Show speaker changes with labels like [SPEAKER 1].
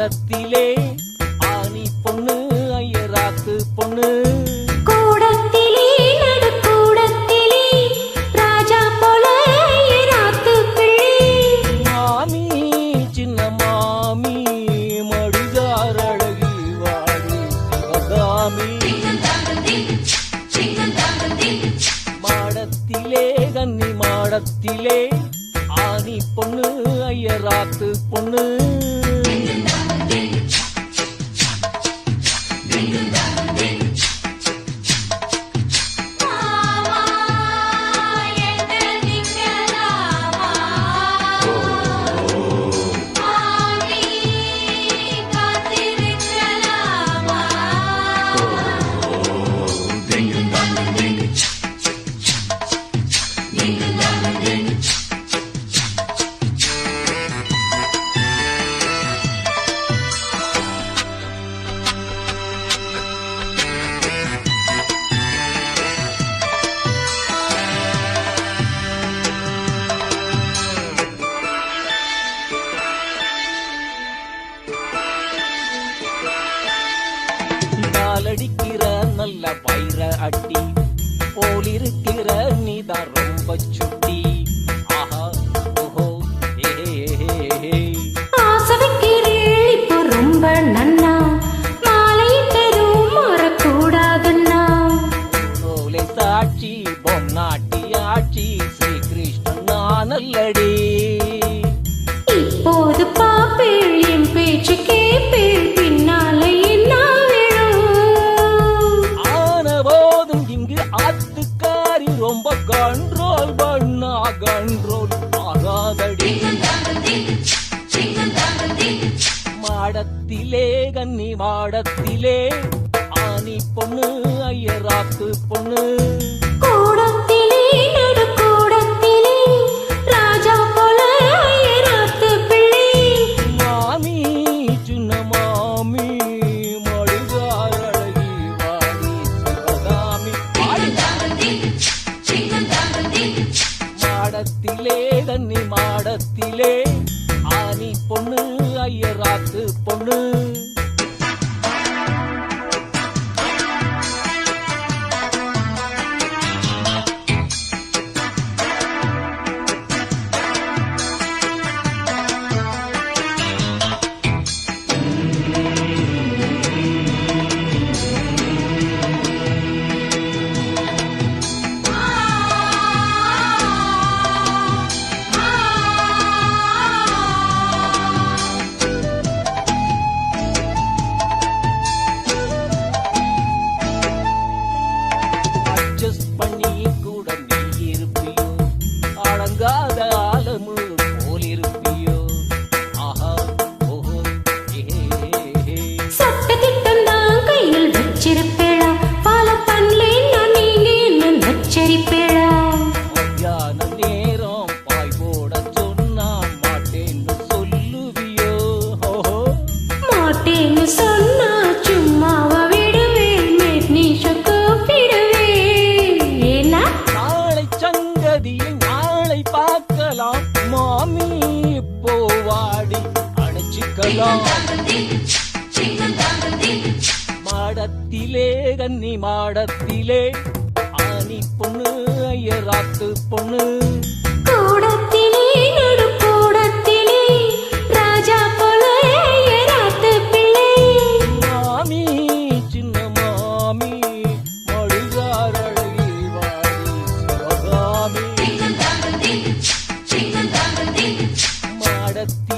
[SPEAKER 1] மாடத்திலே ஆனி பொண்ணு ஐயராத்து பொண்ணு
[SPEAKER 2] கூடத்திலே நடுக்கூடத்திலே ராஜா போல ஐயராத்து பிள்ளை
[SPEAKER 1] மாமி சின்ன மாமி மடிதார் அழகி வாடி சிவகாமி மாடத்திலே கன்னி மாடத்திலே ஆனி பொண்ணு ஐயராத்து பொண்ணு அடிக்கிற நல்ல பயிர அட்டி போலிருக்கிற நீதான் ரொம்ப சுட்டி ஆஹா ஓஹோ
[SPEAKER 2] ஆசைக்கிறேள் இப்போ ரொம்ப நன்னா மாலை பெரும் மறக்கூடாதுன்னா
[SPEAKER 1] போலே சாட்சி பொன்னாட்டி ஆட்சி ஸ்ரீகிருஷ்ணன் நல்லடி
[SPEAKER 2] இப்போது பாப்பேள் என் பேச்சு கேப்பேள் பின்னாலே
[SPEAKER 1] ஆத்துக்காரி ரொம்ப கண்ட்ரோல் பண்ணா கண்ட்ரோல் ஆகாதடி மாடத்திலே கன்னி மாடத்திலே ஆனி பொண்ணு ஐயராத்து பொண்ணு
[SPEAKER 2] கூடத்திலே நடுக்கூடத்திலே ராஜா போல ஐயராத்து பிள்ளை
[SPEAKER 1] மாமி சின்ன மாமி மடிதார் அழகி வாடி சிவகாமி மாடத்திலே கன்னி மாடத்திலே ஆனி பொண்ணு ஐயராத்து பொண்ணு பண்ணி கூட நீ இருப்பியோ அடங்காத ஆலமு போல் இருப்பியோ ஆஹா ஓஹோ
[SPEAKER 2] சட்ட திட்டம் தான் கையில் வச்சிருப்பேளா பால பண்ணலே நான் நீங்க என்ன நச்சரிப்பேளா
[SPEAKER 1] மத்தியான நேரம் பாய் போட சொன்னா மாட்டேன்னு சொல்லுவியோ ஓஹோ
[SPEAKER 2] மாட்டேன்னு சொன்னா சும்மாவா விடுவேன் மேட்னிஷ கூப்பிடுவேன் ஏன்னா
[SPEAKER 1] நாளை சங்கதியில் நாளை பார்க்கலாம் மாமி இப்போ வாடி அணைச்சிக்கலாம் மாடத்திலே கன்னி மாடத்திலே ஆனி பொண்ணு ஐயராத்து பொண்ணு
[SPEAKER 2] கூடத்திலே நடுக்கூடத்திலே ராஜா போல ஐயராத்து பிள்ளை
[SPEAKER 1] மாமி சின்ன மாமி மடிதார் அழகி வாடி சிவகாமி மாடத்திலே